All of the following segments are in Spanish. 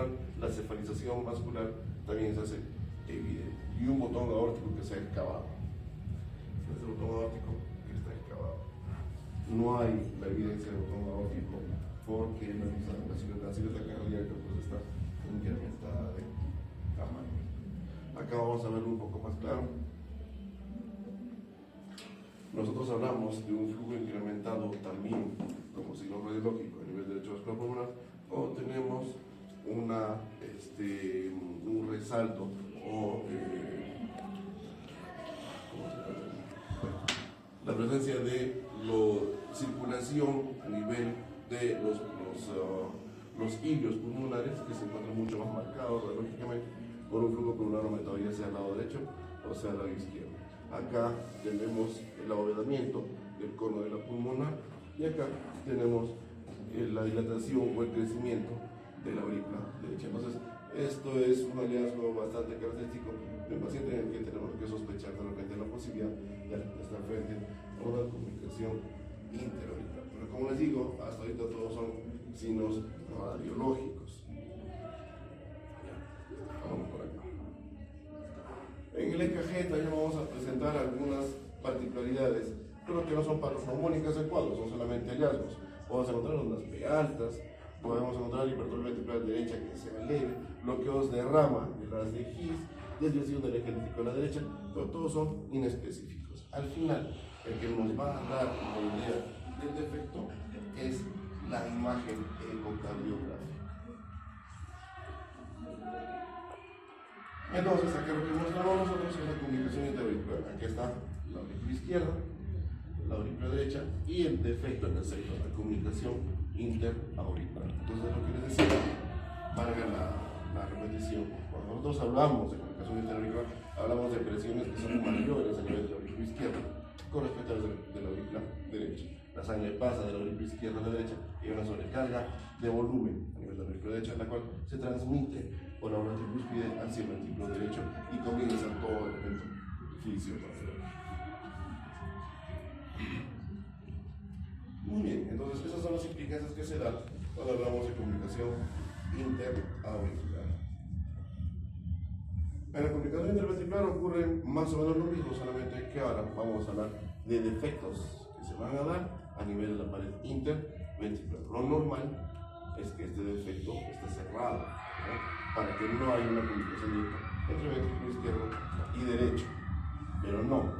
interventricular, la cefalización vascular también se hace evidente. Y un botón aórtico que se ha excavado. Este es el botón aórtico que está excavado. No hay la evidencia del botón aórtico porque la silueta cardíaca pues está incrementada de tamaño. Acá vamos a verlo un poco más claro. Nosotros hablamos de un flujo incrementado también como signo radiológico a nivel derecho vascular pulmonar o tenemos un resalto o la presencia de circulación a nivel de los hilios pulmonares que se encuentran mucho más marcados radiológicamente por un flujo pulmonar aumentado ya sea al lado derecho o sea al lado izquierdo. Acá tenemos el abovedamiento del cono de la pulmonar y acá tenemos la dilatación o el crecimiento de la aurícula derecha. Entonces, esto es un hallazgo bastante característico de un paciente en el que tenemos que sospechar de repente la posibilidad de estar frente a una comunicación interauricular. Pero como les digo, hasta ahorita todos son signos radiológicos. Vamos por acá. En el EKG también vamos a presentar algunas particularidades, pero que no son paraneumónicas adecuadas, son solamente hallazgos. Podemos encontrar unas P altas, podemos encontrar hipertrofia ventricular derecha que sea leve, bloqueos de rama de las de His, desviación del eje eléctrico a la derecha, pero todos son inespecíficos. Al final, el que nos va a dar la idea del defecto es la imagen ecocardiográfica. Entonces, aquí lo que mostramos nosotros es la comunicación interauricular. Aquí está la aurícula izquierda, la aurícula derecha y el defecto en el sector, la comunicación interauricular. Entonces, lo que les decía, valga la repetición, cuando nosotros hablamos de comunicación interauricular, hablamos de presiones que son mayores a nivel de la aurícula izquierda con respecto a las de la aurícula derecha. La sangre pasa de la aurícula izquierda a la derecha y hay una sobrecarga de volumen a nivel de la aurícula derecha, la cual se transmite por la aorta tricúspide hacia el ventrículo derecho y comienza todo el evento fisiopatológico. Muy bien, entonces esas son las implicancias que se dan cuando hablamos de comunicación interauricular. En la comunicación interventricular ocurre más o menos lo mismo, solamente que ahora vamos a hablar de defectos que se van a dar a nivel de la pared interventricular. Lo normal es que este defecto esté cerrado, ¿no? Para que no haya una comunicación directa entre ventrículo izquierdo y derecho. Pero no,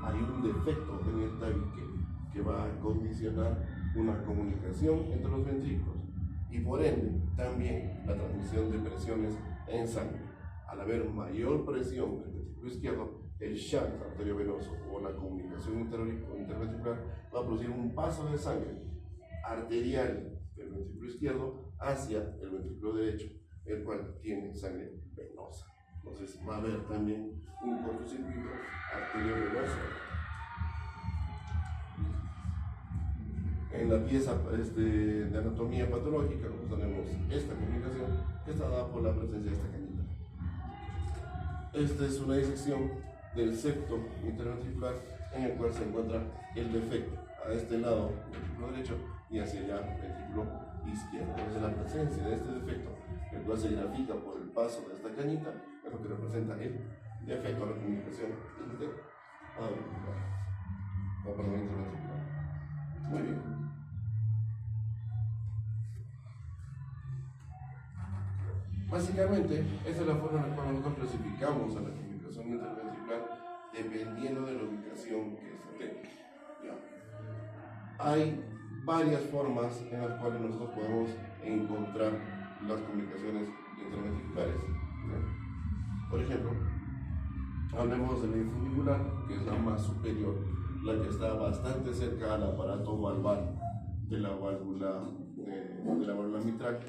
hay un defecto en el tabique que va a condicionar una comunicación entre los ventrículos y por ende también la transmisión de presiones en sangre. Al haber mayor presión en el ventrículo izquierdo, el shunt arteriovenoso o la comunicación interventricular va a producir un paso de sangre arterial del ventrículo izquierdo hacia el ventrículo derecho, el cual tiene sangre venosa. Entonces va a haber también un cortocircuito arteriovenoso. En la pieza de anatomía patológica nosotros tenemos esta comunicación que está dada por la presencia de esta cañita. Esta es una disección del septo interventricular en el cual se encuentra el defecto a este lado, ventrículo derecho, y hacia allá, ventrículo izquierdo. Entonces la presencia de este defecto, el cual se grafica por el paso de esta cañita, es lo que representa el defecto a la comunicación interventricular. Muy bien. Básicamente, esa es la forma en la cual nosotros clasificamos a la comunicación interventricular dependiendo de la ubicación que se tenga. Hay varias formas en las cuales nosotros podemos encontrar las comunicaciones interventriculares. Por ejemplo, hablemos de la infundibular, que es la más superior, la que está bastante cerca al aparato valvar de la válvula mitral.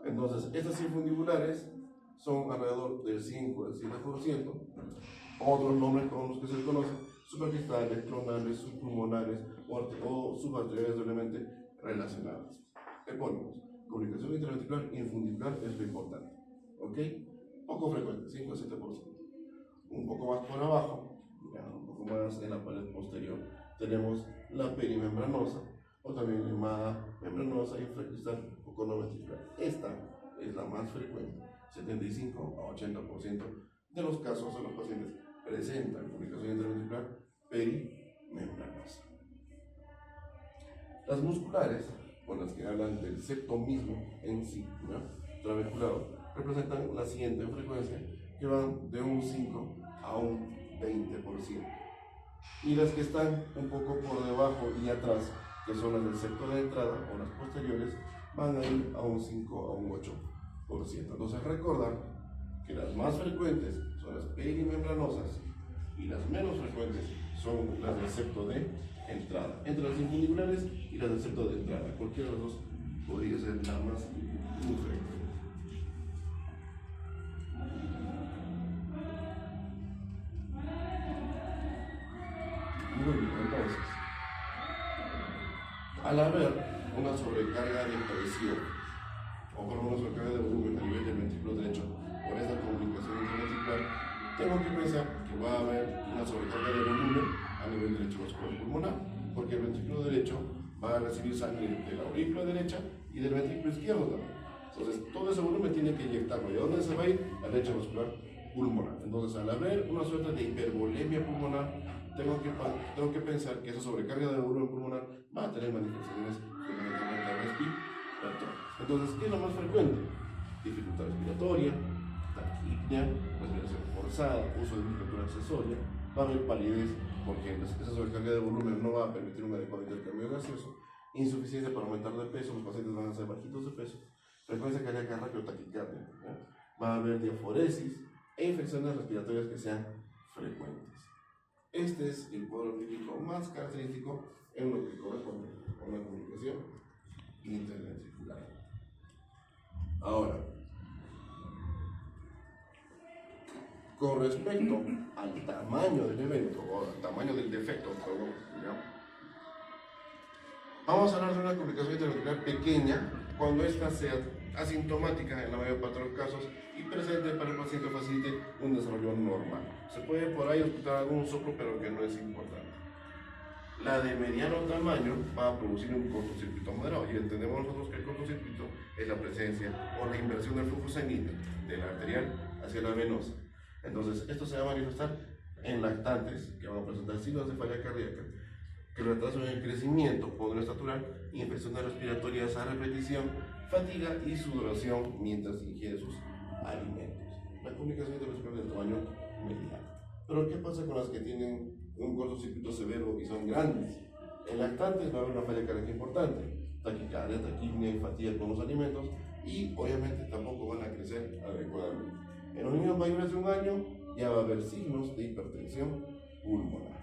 Entonces, estas infundibulares son alrededor del 5 al 7%. Otros nombres con los que se les conoce, supracristales, clonales, subpulmonares o subarteriales doblemente relacionadas. Epónimos. Comunicación interventricular y infundibular es lo importante. ¿Ok? Poco frecuente, 5 al 7%. Un poco más por abajo, un poco más en la pared posterior, tenemos la perimembranosa, o también llamada membranosa infracristal o conoventricular. Esta es la más frecuente. 75 a 80% de los casos de los pacientes presentan comunicación interventricular perimembranosa. Las musculares, con las que hablan del septo mismo en sí, trabeculado, representan la siguiente frecuencia, que van de un 5 a un 20%. Y las que están un poco por debajo y atrás, que son las del septo de entrada o las posteriores, van a ir a un 5 a un 8%. Entonces recordar que las más frecuentes son las perimembranosas y las menos frecuentes son las del septo de entrada. Entre las infundibulares y las del septo de entrada, cualquiera de las dos podría ser la más frecuente. Muy bien, entonces, al haber una sobrecarga de presión o por una sobrecarga de volumen a nivel del ventrículo derecho por esta comunicación interventricular, tengo que pensar que va a haber una sobrecarga de volumen a nivel derecho vascular pulmonar, porque el ventrículo derecho va a recibir sangre de la aurícula derecha y del ventrículo izquierdo también. Entonces, todo ese volumen tiene que inyectarlo. ¿Y a dónde se va a ir? A la derecha vascular pulmonar. Entonces, al haber una suerte de hipervolemia pulmonar, tengo que pensar que esa sobrecarga de volumen pulmonar va a tener manifestaciones fundamentalmente respiratorias. Entonces, ¿qué es lo más frecuente? Dificultad respiratoria, taquipnea, respiración forzada, uso de musculatura accesoria, va a haber palidez porque esa sobrecarga de volumen no va a permitir un adecuado intercambio gaseoso, insuficiencia para aumentar de peso, los pacientes van a ser bajitos de peso, frecuencia cardíaca rápida o taquicardia, va a haber diaforesis e infecciones respiratorias que sean frecuentes. Este es el cuadro clínico más característico en lo que corresponde con la comunicación interventricular. Ahora, con respecto al tamaño del evento, o al tamaño del defecto, perdón, vamos a hablar de una complicación interventricular pequeña cuando ésta sea asintomática en la mayor parte de los casos y presente para el paciente facilite un desarrollo normal. Se puede por ahí ocultar algún soplo, pero que no es importante. La de mediano tamaño va a producir un cortocircuito moderado y entendemos nosotros que el cortocircuito es la presencia o la inversión del flujo sanguíneo de la arterial hacia la venosa. Entonces, esto se va a manifestar en lactantes que van a presentar signos de falla cardíaca, que retraso en el crecimiento por estatural, infecciones respiratorias a repetición, fatiga y sudoración mientras ingiere sus alimentos. La comunicación interventricular del tamaño mediano. Pero ¿qué pasa con las que tienen un cortocircuito severo y son grandes? En lactantes va a haber una falla cardíaca importante, taquicardia, taquipnea y fatiga con los alimentos, y obviamente tampoco van a crecer adecuadamente. En los niños mayores de 1 año ya va a haber signos de hipertensión pulmonar.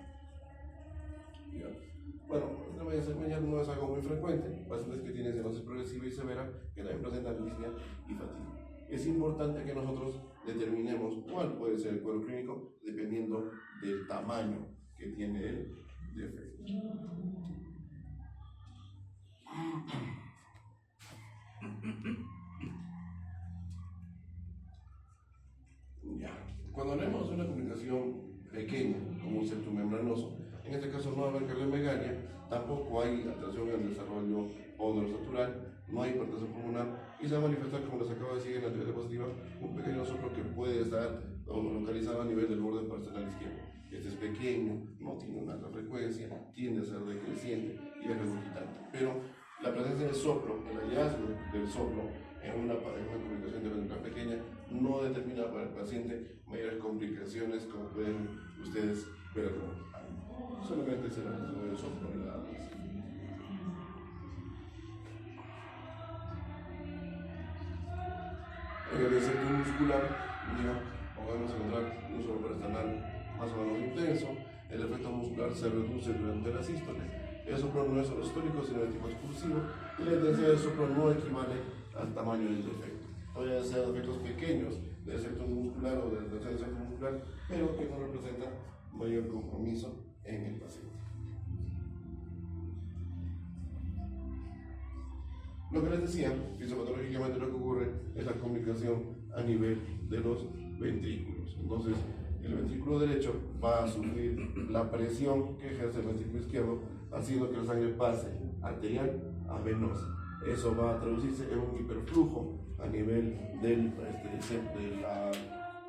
Bueno, la media no es algo muy frecuente, pacientes que tienen cianosis progresiva y severa que también presentan disnea y fatiga. Es importante que nosotros determinemos cuál puede ser el cuadro clínico dependiendo del tamaño que tiene el defecto. Ya. Cuando hablamos de una comunicación pequeña, como un septum membranoso, en este caso no va a haber cardiomegalia, tampoco hay alteración en el desarrollo podoestatural, no hay hipertensión pulmonar y se va a manifestar, como les acabo de decir en la teoría positiva, un pequeño soplo que puede estar localizado a nivel del borde parcial izquierdo. Este es pequeño, no tiene una alta frecuencia, tiende a ser decreciente y es regurgitante. Pero la presencia del soplo, el hallazgo del soplo en una comunicación interventricular pequeña no determina para el paciente mayores complicaciones como pueden ustedes verlo. Solamente se la presencia del soplo y nada más. En el septum muscular, podemos encontrar un soplo peristanal más o menos intenso. El efecto muscular se reduce durante la sístole. El soplo no es solo histórico, sino de tipo expulsivo, y la intensidad del soplo no equivale al tamaño del defecto. Pueden ser defectos pequeños del septum muscular o de la tensión del septum muscular, pero que no representan mayor compromiso en el paciente. Lo que les decía, fisiopatológicamente lo que ocurre es la comunicación a nivel de los ventrículos. Entonces, el ventrículo derecho va a sufrir la presión que ejerce el ventrículo izquierdo, haciendo que la sangre pase arterial a venosa. Eso va a traducirse en un hiperflujo a nivel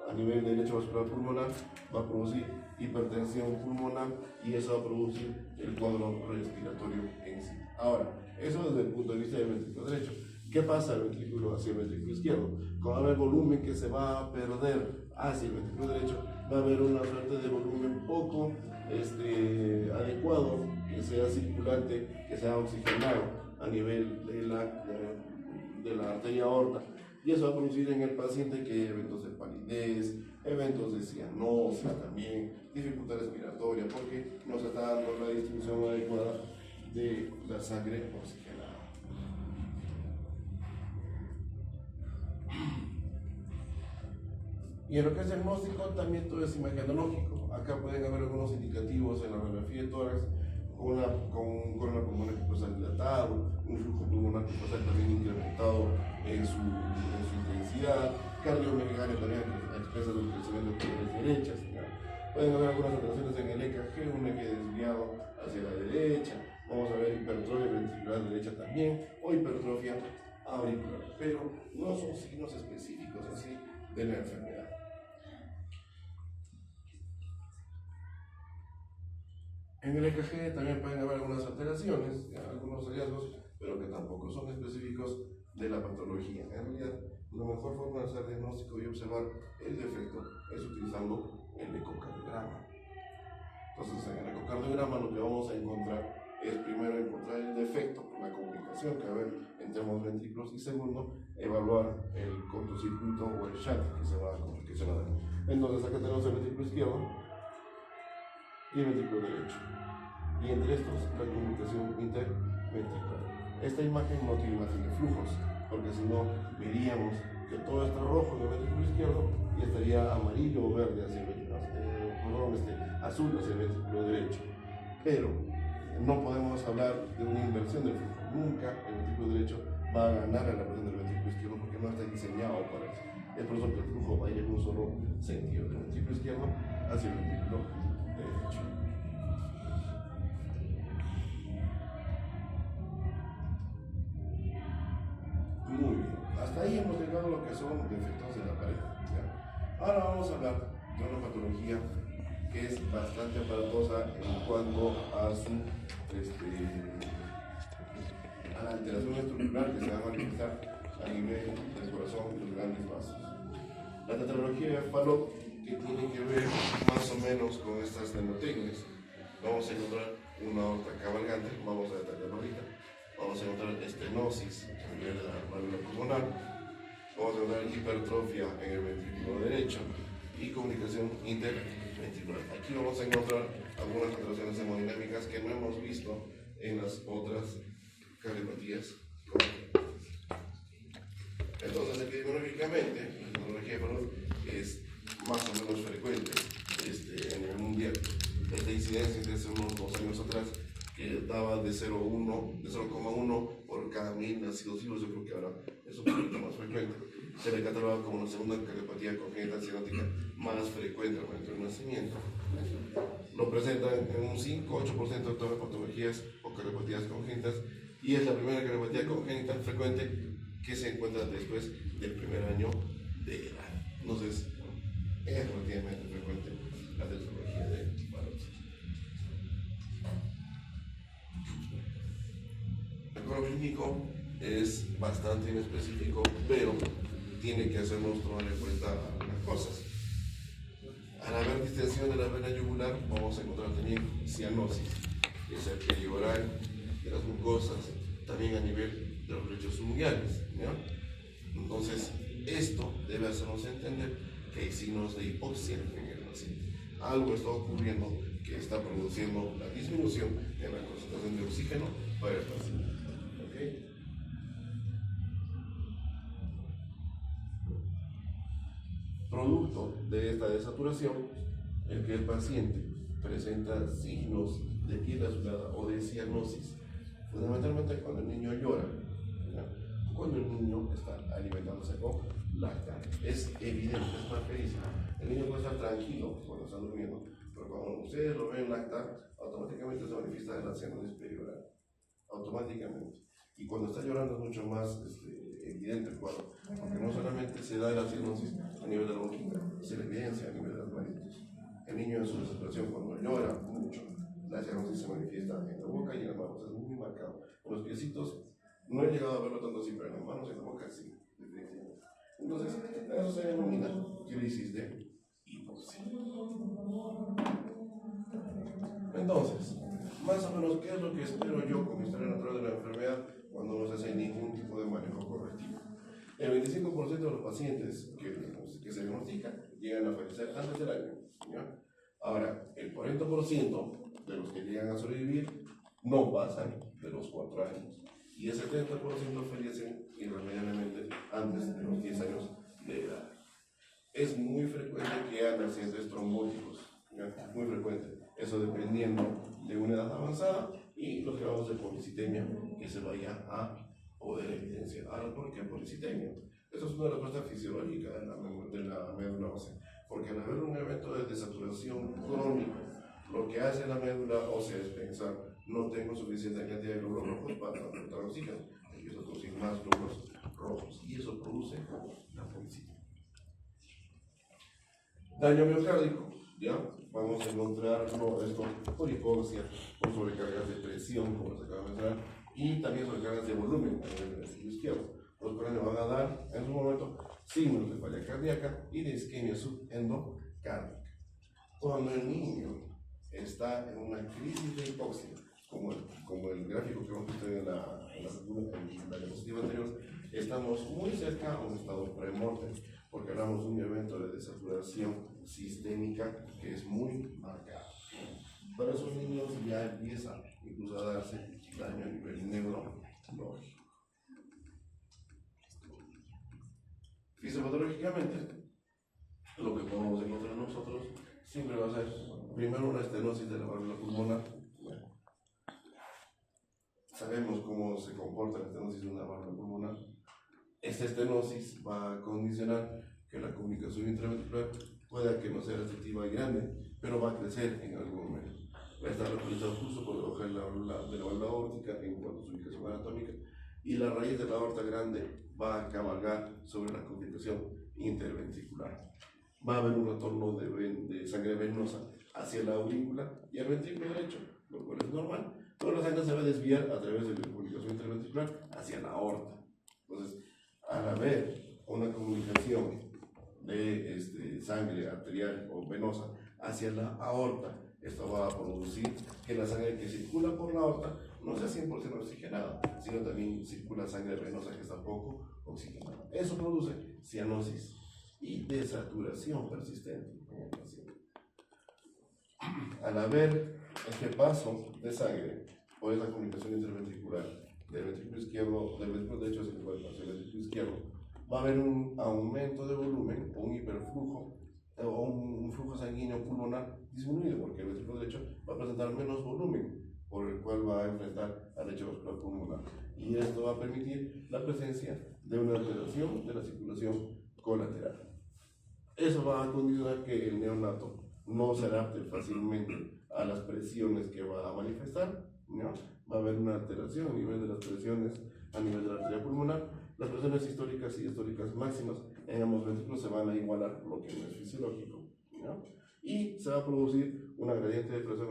a nivel del lecho vascular pulmonar, va a producir hipertensión pulmonar y eso va a producir el cuadro respiratorio en sí. Ahora, eso desde el punto de vista del ventrículo derecho. ¿Qué pasa al ventrículo hacia el ventrículo izquierdo? Como va a haber volumen que se va a perder hacia el ventrículo derecho, va a haber una suerte de volumen poco adecuado, que sea circulante, que sea oxigenado a nivel de la arteria aorta, y eso va a producir en el paciente que eventos de palidez, eventos de cianosis también, dificultad respiratoria, porque no se está dando la distribución adecuada de la sangre oxigenada. Y en lo que es diagnóstico, también todo es imagenológico. Acá pueden haber algunos indicativos en la radiografía de tórax con una pulmonar que puede estar dilatado, un flujo pulmonar que puede estar también incrementado en su intensidad, cardiomegalia también que expresa el crecimiento de las derechas. Pueden haber algunas alteraciones en el EKG, un eje desviado hacia la derecha. Vamos a ver hipertrofia ventricular derecha también, o hipertrofia auricular, pero no son signos específicos así de la enfermedad. En el EKG también pueden haber algunas alteraciones, algunos hallazgos, pero que tampoco son específicos de la patología. En realidad, la mejor forma de hacer diagnóstico y observar el defecto es utilizando el ecocardiograma. Entonces, en el ecocardiograma lo que vamos a encontrar es primero encontrar el defecto por la comunicación que va a haber entre ambos ventrículos y segundo, evaluar el cortocircuito o el shunt que se va a dar. Entonces, acá tenemos el ventrículo izquierdo y el ventrículo derecho, y entre estos la comunicación interventricular. Esta imagen no tiene imagen de flujos, porque si no veríamos que todo está rojo en el ventrículo izquierdo y estaría amarillo o verde hacia azul hacia el ventrículo derecho. Pero no podemos hablar de una inversión del flujo. Nunca el ventrículo derecho va a ganar a la presión del ventrículo izquierdo porque no está diseñado para eso. Es por eso que el flujo va a ir en un solo sentido, del ventrículo izquierdo hacia el ventrículo derecho. Muy bien, hasta ahí hemos llegado a lo que son defectos de la pared. ¿Ya? Ahora vamos a hablar de una patología que es bastante aparatosa en cuanto a a la alteración estructural que se va a manifestar a nivel del corazón y los grandes vasos. La tetralogía de Fallot, que tiene que ver más o menos con estas nemotecnias, vamos a encontrar una aorta cabalgante, vamos a detallarlo ahorita, vamos a encontrar estenosis a nivel de la válvula pulmonar, vamos a encontrar hipertrofia en el ventrículo derecho y comunicación interventricular. Aquí vamos a encontrar algunas alteraciones hemodinámicas que no hemos visto en las otras cardiopatías. Entonces, epidemiológicamente, la patología de Fallot es más o menos frecuente a nivel mundial. Esta incidencia desde hace unos 2 años atrás, que daba de 0,1 por cada 1000 nacidos vivos, yo creo que ahora es un poquito más frecuente. Se le cataloga como la segunda cardiopatía congénita cianótica más frecuente al momento del nacimiento. Lo presenta en un 5-8% de todas las patologías o cardiopatías congénitas, y es la primera cardiopatía congénita frecuente que se encuentra después del primer año de edad. Entonces, es relativamente frecuente la tetralogía de Fallot. El cuadro clínico es bastante inespecífico, pero tiene que hacernos tomar en cuenta algunas cosas. Al haber distensión de la vena yugular, vamos a encontrar también cianosis, que es el perio oral de las mucosas, también a nivel de los lechos unguiales, ¿ya? Entonces, esto debe hacernos entender que hay signos de hipoxia en el paciente. Algo está ocurriendo que está produciendo la disminución en la concentración de oxígeno para el paciente. ¿Okay? Producto de esta desaturación, el que el paciente presenta signos de piel azulada o de cianosis, fundamentalmente cuando el niño llora, ¿ya? Cuando el niño está alimentándose con lactancia. Es evidente, es marcadísimo. El niño puede estar tranquilo cuando está durmiendo, pero cuando ustedes lo ven lactar, automáticamente se manifiesta en la cianosis perioral. Automáticamente. Y cuando está llorando es mucho más evidente el cuadro, porque no solamente se da la cianosis a nivel de la boquita, se le evidencia a nivel de las manitos. El niño en su desesperación, cuando llora mucho, la cianosis se manifiesta en la boca y en las manos, es muy marcado. En los piecitos no he llegado a verlo tanto así, pero en las manos y en la boca sí, definitivamente. Entonces, eso se denomina crisis de hipoxia. Entonces, más o menos, ¿qué es lo que espero yo con mi historia natural de la enfermedad cuando no se hace ningún tipo de manejo correctivo? El 25% de los pacientes que se diagnostican llegan a fallecer antes del año, ¿ya? Ahora, el 40% de los que llegan a sobrevivir no pasan de los 4 años y el 70% fallecen irremediablemente antes de los 10 años de edad. Es muy frecuente que hagan accidentes trombóticos, ¿ya? Muy frecuente. Eso dependiendo de una edad avanzada y los grados de policitemia que se vaya a poder evidenciar. Ahora, ¿por qué policitemia? Eso es una respuesta fisiológica de la médula ósea, porque al haber un evento de desaturación crónico, lo que hace la médula ósea es pensar, no tengo suficiente cantidad de glóbulos rojos para transportar oxígeno, empiezo a producir más glóbulos rojos y eso produce la policitemia. Daño miocárdico, ¿ya? Vamos a encontrar esto por hipoxia, por sobrecargas de presión, como les acabo de mencionar, y también sobrecargas de volumen en el ventrículo izquierdo, los cuales le van a dar en su momento signos de falla cardíaca y de isquemia subendocárdica. Cuando el niño está en una crisis de hipoxia, como el gráfico que hemos visto en la diapositiva anterior, estamos muy cerca a un estado premortem, porque hablamos de un evento de desaturación sistémica que es muy marcado. Para esos niños ya empieza incluso a darse daño a nivel neurológico. Fisiopatológicamente, lo que podemos encontrar nosotros siempre va a ser primero una estenosis de la válvula pulmonar. Bueno, sabemos cómo se comporta la estenosis de una válvula pulmonar. Esta estenosis va a condicionar que la comunicación intraventricular pueda que no sea receptiva y grande, pero va a crecer en algún momento. Va a estar localizado justo por debajo de la válvula aórtica en cuanto a su ubicación anatómica, y la raíz de la aorta grande va a cabalgar sobre la comunicación interventricular. Va a haber un retorno de sangre venosa hacia la aurícula y al ventrículo derecho, lo cual es normal, pero la sangre se va a desviar a través de la comunicación interventricular hacia la aorta. Entonces, al haber una comunicación de sangre arterial o venosa hacia la aorta, esto va a producir que la sangre que circula por la aorta no sea 100% oxigenada, sino también circula sangre venosa que está poco oxigenada. Eso produce cianosis y desaturación persistente en el paciente. Al haber este paso de sangre o esa comunicación interventricular del ventrículo izquierdo, del ventrículo derecho hacia el ventrículo izquierdo, va a haber un aumento de volumen o un hiperflujo o un flujo sanguíneo pulmonar disminuido, porque el ventrículo derecho va a presentar menos volumen, por el cual va a enfrentar al lecho vascular pulmonar. Y esto va a permitir la presencia de una alteración de la circulación colateral. Eso va a condicionar que el neonato no se adapte fácilmente a las presiones que va a manifestar, ¿no? Va a haber una alteración a nivel de las presiones, a nivel de la arteria pulmonar. Las presiones históricas y históricas máximas en ambos ventrículos se van a igualar, lo que no es fisiológico, ¿no? Y se va a producir una gradiente de presión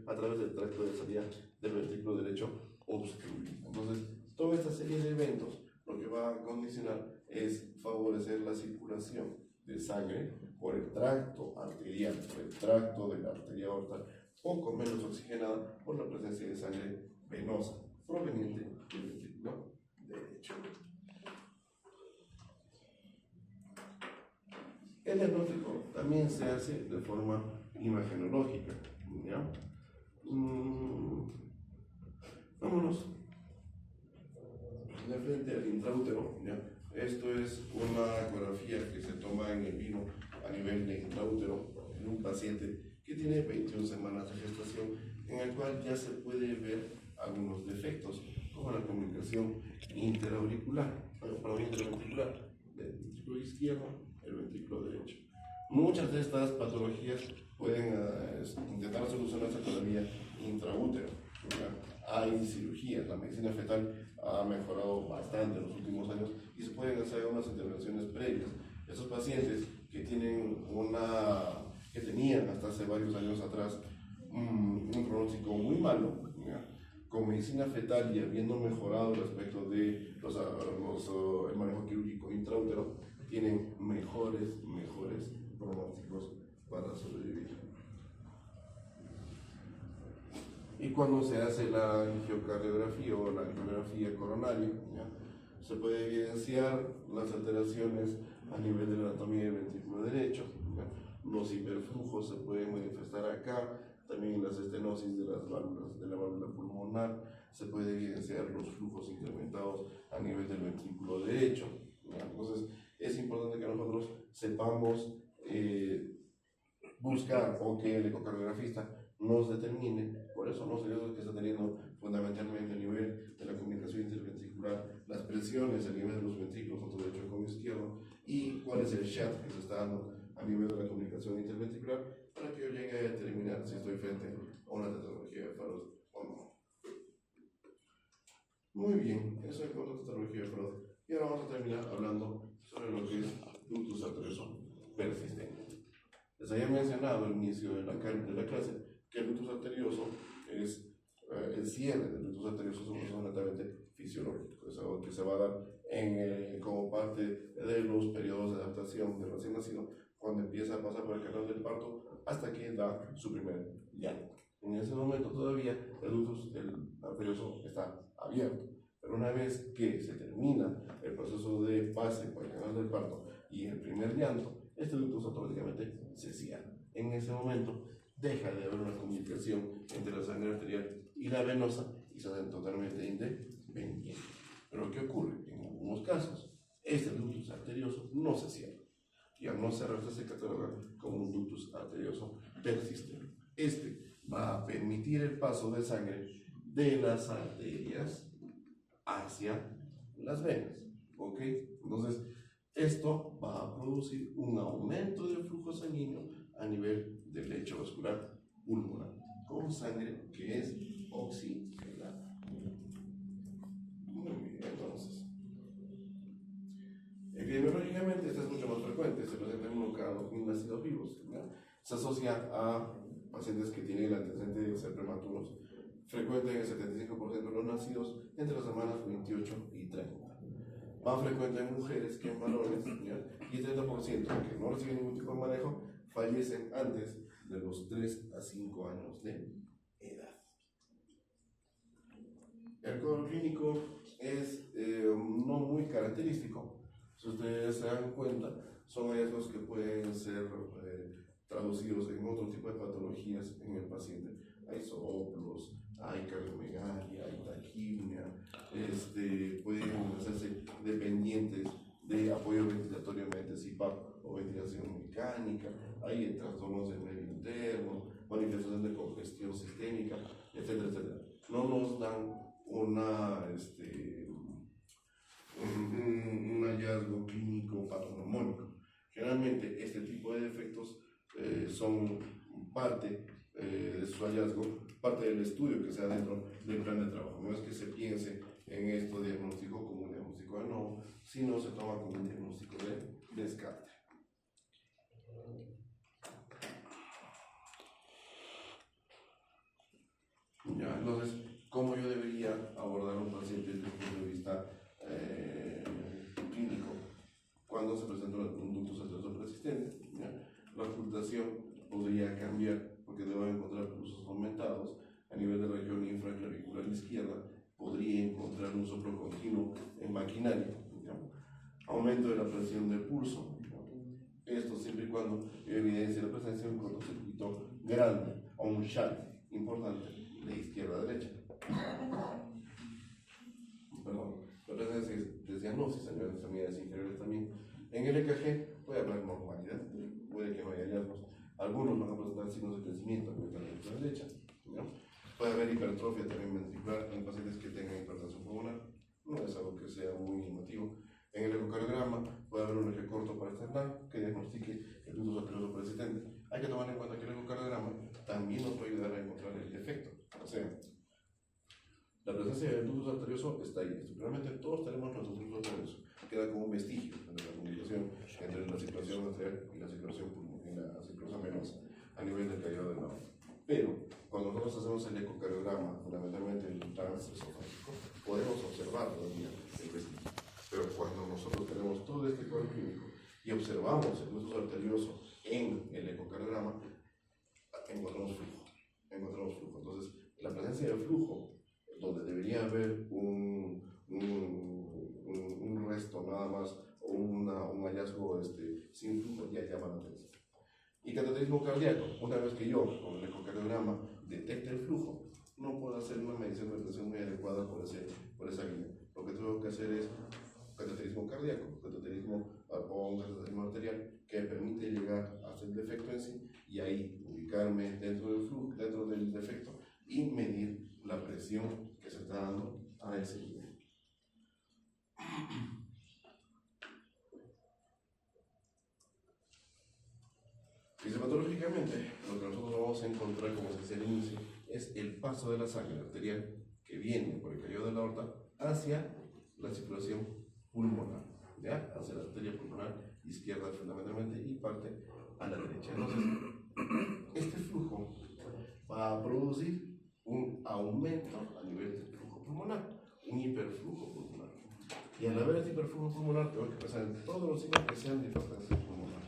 a través del tracto de salida del ventrículo derecho obstruido. Entonces, toda esta serie de eventos lo que va a condicionar es favorecer la circulación de sangre por el tracto arterial, por el tracto de la arteria aorta, poco menos oxigenada por la presencia de sangre venosa proveniente del ventrículo derecho. El diagnóstico también se hace de forma imagenológica, ¿ya? Vámonos de frente al intraútero, ¿ya? Esto es una ecografía que se toma en el vino a nivel de intraútero en un paciente que tiene 21 semanas de gestación, en el cual ya se puede ver algunos defectos, como la comunicación interventricular del ventrículo izquierdo, el ventrículo derecho. Muchas de estas patologías pueden intentar solucionarse todavía intraútero. Hay cirugías, la medicina fetal ha mejorado bastante en los últimos años y se pueden hacer unas intervenciones previas. Esos pacientes que tenían hasta hace varios años atrás un pronóstico muy malo, ¿ya? Con medicina fetal y habiendo mejorado el aspecto de el manejo quirúrgico intraútero, tienen mejores pronósticos para sobrevivir. Y cuando se hace la angiocardiografía o la angiografía coronaria, ¿ya? Se puede evidenciar las alteraciones a nivel de la anatomía del ventrículo derecho, ¿ya? Los hiperflujos se pueden manifestar acá, también las estenosis de las válvulas, de la válvula pulmonar, se puede evidenciar los flujos incrementados a nivel del ventrículo derecho, ¿ya? Entonces es importante que nosotros sepamos buscar o que el ecocardiografista nos determine, por eso los riesgos que está teniendo fundamentalmente a nivel de la comunicación interventricular, las presiones a nivel de los ventrículos, tanto derecho como izquierdo, y cuál es el shock que se está dando a nivel de la comunicación interventricular, para que yo llegue a determinar si estoy frente a una tetralogía de Fallot o no. Muy bien, eso es cuanto a tetralogía de Fallot. Y ahora vamos a terminar hablando sobre lo que es ductus arterioso persistente. Les había mencionado al inicio de la clase que el ductus arterioso es el cierre del ductus arterioso es un proceso netamente fisiológico, es algo que se va a dar como parte de los periodos de adaptación del recién nacido, cuando empieza a pasar por el canal del parto hasta que da su primer llanto. En ese momento todavía el ductus arterioso está abierto, pero una vez que se termina el proceso de pase por el canal del parto y el primer llanto, este ductus automáticamente se cierra. En ese momento deja de haber una comunicación entre la sangre arterial y la venosa y se hacen totalmente independientes. Pero ¿qué ocurre? En algunos casos, este ductus arterioso no se cierra. Y al no cerrarse se cataloga como un ductus arterioso persistente. Este va a permitir el paso de sangre de las arterias hacia las venas. ¿Ok? Entonces, esto va a producir un aumento del flujo sanguíneo a nivel del lecho vascular pulmonar, con sangre que es oxigenada. Muy bien, entonces. Epidemiológicamente, esto es mucho más frecuente, se presenta en nacidos vivos, ¿no? Se asocia a pacientes que tienen el antecedente de ser prematuros, frecuente en el 75% de los nacidos entre las semanas 28 y 30. Más frecuente en mujeres que en varones, ¿ya? Y el 30% que no reciben ningún tipo de manejo fallecen antes de los 3 a 5 años de edad. El cuadro clínico es no muy característico. Si ustedes se dan cuenta, son hallazgos que pueden ser traducidos en otro tipo de patologías en el paciente. Hay soplos, hay cardiomegalia, hay taquimia, pueden hacerse dependientes de apoyo ventilatorio mediante CPAP o ventilación mecánica, hay trastornos del medio interno, manifestación de congestión sistémica, etcétera, etcétera. No nos dan un hallazgo clínico patognomónico. Generalmente este tipo de defectos son parte de su hallazgo, parte del estudio que se da dentro del plan de trabajo. No es que se piense en esto diagnóstico como un diagnóstico de no, sino se toma como un diagnóstico de descarte. Ya, entonces, ¿cómo yo debería abordar a un paciente desde el punto de vista clínico cuando se presenta un ductus arterioso persistente? ¿Ya? La ocultación podría cambiar porque debo encontrar pulsos aumentados a nivel de la región infraclavicular izquierda, podría encontrar un soplo continuo en maquinaria, ¿ya? Aumento de la presión del pulso, ¿ya? Esto siempre y cuando evidencie la presencia de un cortocircuito grande o un shunt importante de izquierda a derecha. Perdón, la presencia de cianosis a nivel de extremidades inferiores también. En el EKG puede haber normalidad, puede que no haya hallazgos. Algunos van a presentar signos de crecimiento a nivel de la derecha derecha, ¿no? Puede haber hipertrofia también ventricular en pacientes que tengan hipertensión pulmonar, no es algo que sea muy llamativo. En el ecocardiograma puede haber un eje corto para externar que diagnostique el ductus arterioso persistente. Hay que tomar en cuenta que el ecocardiograma también nos puede ayudar a encontrar el defecto. O sea, La presencia del ductus arterioso está ahí. Realmente todos tenemos nuestro ductus arterioso. Queda como un vestigio de la comunicación entre la circulación arterial y la circulación venosa a nivel del callado del aorta. Pero cuando nosotros hacemos el ecocardiograma, fundamentalmente el transesofágico, podemos observar todavía el vestigio. Pero cuando nosotros tenemos todo este cuadro clínico y observamos el ductus arterioso en el ecocardiograma, encontramos flujo. Entonces, la presencia de flujo, donde debería haber un resto nada más o un hallazgo sin flujo, ya llama la atención. Y cateterismo cardíaco, una vez que yo con el ecocardiograma detecte el flujo, no puedo hacer una medición de presión muy adecuada por esa línea. Lo que tengo que hacer es cateterismo cardíaco, o un cateterismo arterial que permite llegar hasta el defecto en sí y ahí ubicarme dentro del flujo, dentro del defecto y medir la presión que se está dando a ese nivel. Fisiopatológicamente, lo que nosotros vamos a encontrar, como se decía al inicio, es el paso de la sangre arterial que viene por el callado de la aorta hacia la circulación pulmonar, ¿ya? Hacia la arteria pulmonar izquierda fundamentalmente y parte a la derecha. Entonces, este flujo va a producir un aumento a nivel del flujo pulmonar, un hiperflujo pulmonar. Y al haber este hiperflujo pulmonar, tengo que pensar en todos los signos que sean de hipertensión pulmonar.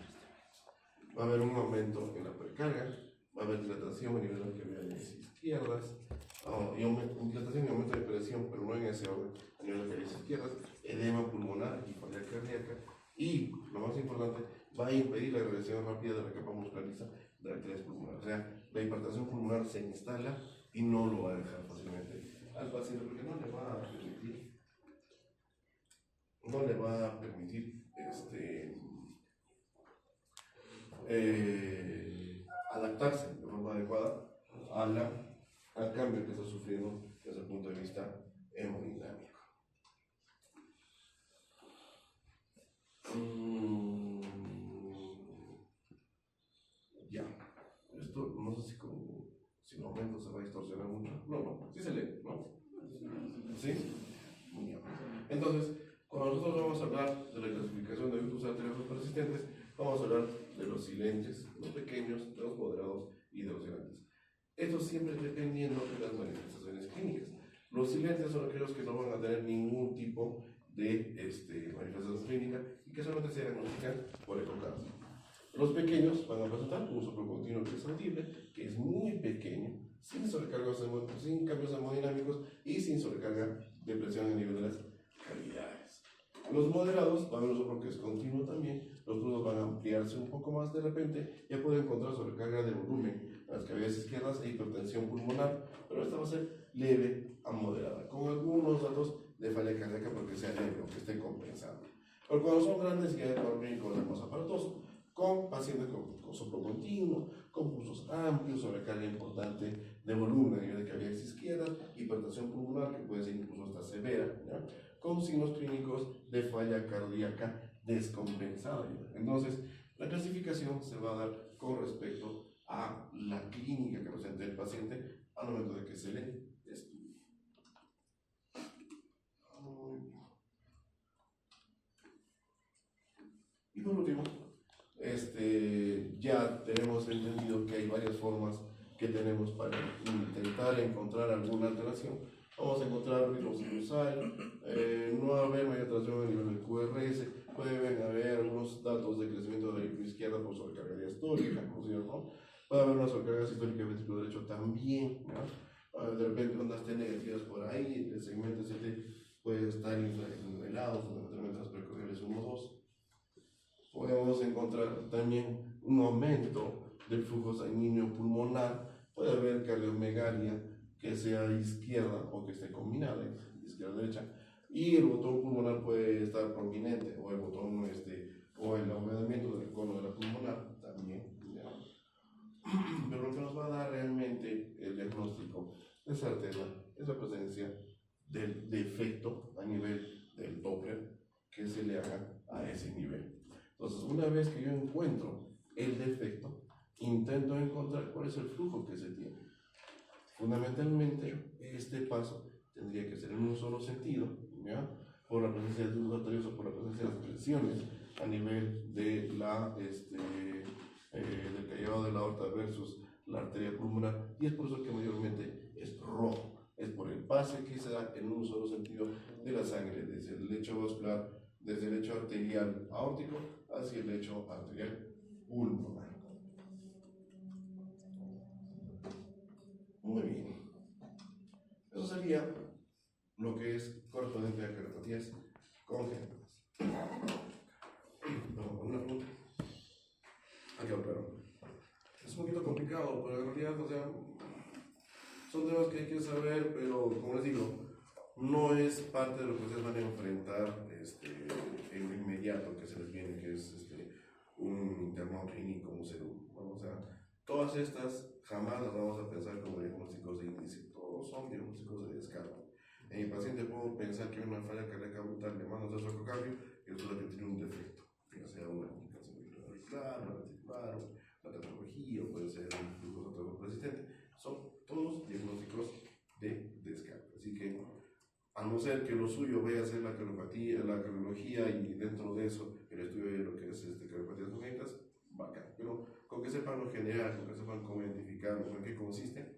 Va a haber un aumento en la precarga, va a haber dilatación a nivel de las cavidades izquierdas, dilatación y aumento de presión, pero no en ese orden, a nivel de las cavidades izquierdas, edema pulmonar y falla cardíaca, y lo más importante, va a impedir la regresión rápida de la capa musculariza de la arteria pulmonar. O sea, la hipertensión pulmonar se instala y no lo va a dejar fácilmente al paciente porque no le va a permitir adaptarse de forma adecuada al cambio que está sufriendo desde el punto de vista hemodinámico. Ya, esto no sé si lo aumento se va a distorsionar mucho. No, sí se lee, ¿no? ¿Sí? Muy bien. Entonces, cuando nosotros vamos a hablar de la clasificación de ductus arteriosos persistentes, vamos a hablar de los silentes, de los pequeños, de los moderados y de los grandes. Esto siempre dependiendo de las manifestaciones clínicas. Los silentes son aquellos que no van a tener ningún tipo de manifestación clínica y que solamente se diagnostican por ecocardio. Los pequeños van a presentar un soplo continuo que es audible, que es muy pequeño, sin cambios hemodinámicos y sin sobrecarga de presión a nivel de las cavidades. Los moderados van a haber un soplo que es continuo también, los fluidos van a ampliarse un poco más de repente, ya pueden encontrar sobrecarga de volumen en las cavidades izquierdas e hipertensión pulmonar, pero esta va a ser leve a moderada, con algunos datos de falla cardíaca porque sea leve o que esté compensado. Pero cuando son grandes ya es clínico de más aparatoso, con pacientes con soplo continuo, con pulsos amplios, sobrecarga importante de volumen a nivel de cavidades izquierdas, hipertensión pulmonar que puede ser incluso hasta severa, ¿ya? Con signos clínicos de falla cardíaca descompensada. ¿Ya? Entonces, la clasificación se va a dar con respecto a la clínica que presenta el paciente al momento de que se le estudie. Y por último, ya tenemos entendido que hay varias formas que tenemos para intentar encontrar alguna alteración. Vamos a encontrar ritmo sinusal, no va a haber mayor alteración a nivel del QRS, pueden haber algunos datos de crecimiento de la ventrícula izquierda por sobrecarga diastólica, ¿no es cierto? Puede haber una sobrecarga sistólica del ventrículo derecho también, ¿no? De repente ondas T negativas por ahí, el segmento ST puede estar infranivelado, fundamentalmente las precordiales 1-2. Podemos encontrar también un aumento del flujo sanguíneo pulmonar, puede haber cardiomegalia que sea izquierda o que esté combinada, izquierda-derecha, y el botón pulmonar puede estar prominente, o el botón, o el ahumedamiento del cono de la pulmonar también, ¿ya? Pero lo que nos va a dar realmente el diagnóstico de certeza es la presencia del defecto a nivel del Doppler que se le haga a ese nivel. Entonces, una vez que yo encuentro el defecto, intento encontrar cuál es el flujo que se tiene. Fundamentalmente, este paso tendría que ser en un solo sentido, ¿ya? Por la presencia de tubos arterios o por la presencia de las presiones a nivel de del callado de la aorta versus la arteria pulmonar, y es por eso que mayormente es rojo, es por el pase que se da en un solo sentido de la sangre, desde el lecho vascular, desde el lecho arterial aórtico hacia el lecho arterial pulmonar. Muy bien. Eso sería lo que es correspondiente a cardiopatías congénitas. Vamos con una pregunta. Aquí, claro. Es un poquito complicado, pero en realidad, o sea, son temas que hay que saber, pero como les digo, no es parte de lo que ustedes van a enfrentar en lo inmediato que se les viene, que es un internado clínico, un serum. Bueno, o sea, todas estas jamás las vamos a pensar como diagnósticos de índice, todos son diagnósticos de descargo. En mi paciente puedo pensar que una falla cardíaca brutal, le mando a su ecocambio y resulta que tiene un defecto, ya sea una complicación auricular, una ventricular, una tetralogía, o puede ser un glucosa resistente. Son todos diagnósticos de descargo. Así que, a no ser que lo suyo vaya a ser la cardiología y dentro de eso el estudio de lo que es cardiopatías congénitas, bacán. Pero con que sepan lo general, con que sepan cómo identificarlo, en qué consiste,